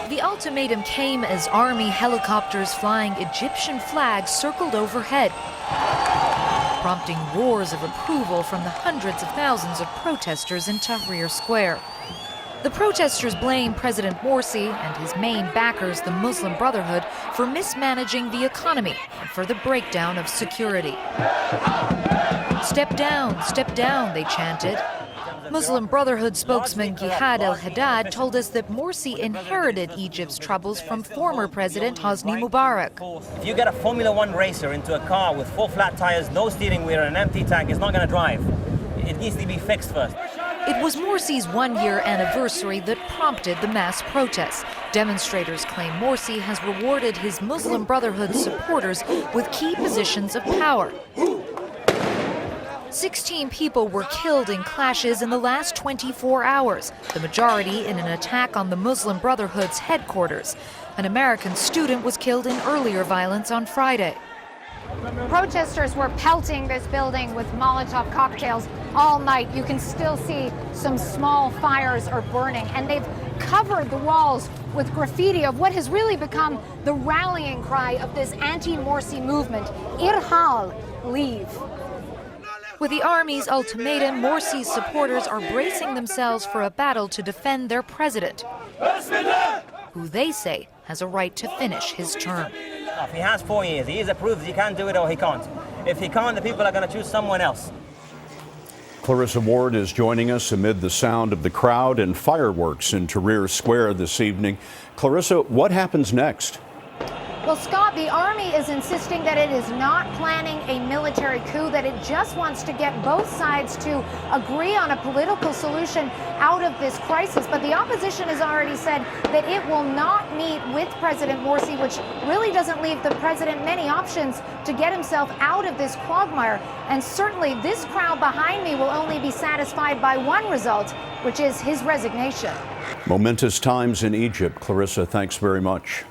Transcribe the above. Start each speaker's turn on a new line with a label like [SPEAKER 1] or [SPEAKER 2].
[SPEAKER 1] The ultimatum came as army helicopters flying Egyptian flags circled overhead, prompting roars of approval from the hundreds of thousands of protesters in Tahrir Square. The protesters blame President Morsi and his main backers, the Muslim Brotherhood, for mismanaging the economy and for the breakdown of security. Step down, they chanted. Muslim Brotherhood spokesman Jihad al-Haddad told us that Morsi inherited Egypt's troubles from former President Hosni Mubarak.
[SPEAKER 2] If you get a Formula One racer into a car with 4 flat tires, no steering wheel, and an empty tank, it's not going to drive. It needs to be fixed first.
[SPEAKER 1] It was Morsi's one-year anniversary that prompted the mass protests. Demonstrators claim Morsi has rewarded his Muslim Brotherhood supporters with key positions of power. 16 people were killed in clashes in the last 24 hours, the majority in an attack on the Muslim Brotherhood's headquarters. An American student was killed in earlier violence on Friday.
[SPEAKER 3] Protesters were pelting this building with Molotov cocktails all night. You can still see some small fires are burning, and they've covered the walls with graffiti of what has really become the rallying cry of this anti-Morsi movement, Irhal, leave.
[SPEAKER 1] With the army's ultimatum, Morsi's supporters are bracing themselves for a battle to defend their president, who they say has a right to finish his term.
[SPEAKER 2] If he has 4 years, he either proves he can do it or he can't. If he can't, the people are going to choose someone else.
[SPEAKER 4] Clarissa Ward is joining us amid the sound of the crowd and fireworks in Tahrir Square this evening. Clarissa, what happens next?
[SPEAKER 3] Well, Scott, the Army is insisting that it is not planning a military coup, that it just wants to get both sides to agree on a political solution out of this crisis. But the opposition has already said that it will not meet with President Morsi, which really doesn't leave the president many options to get himself out of this quagmire. And certainly this crowd behind me will only be satisfied by one result, which is his resignation.
[SPEAKER 4] Momentous times in Egypt. Clarissa, thanks very much.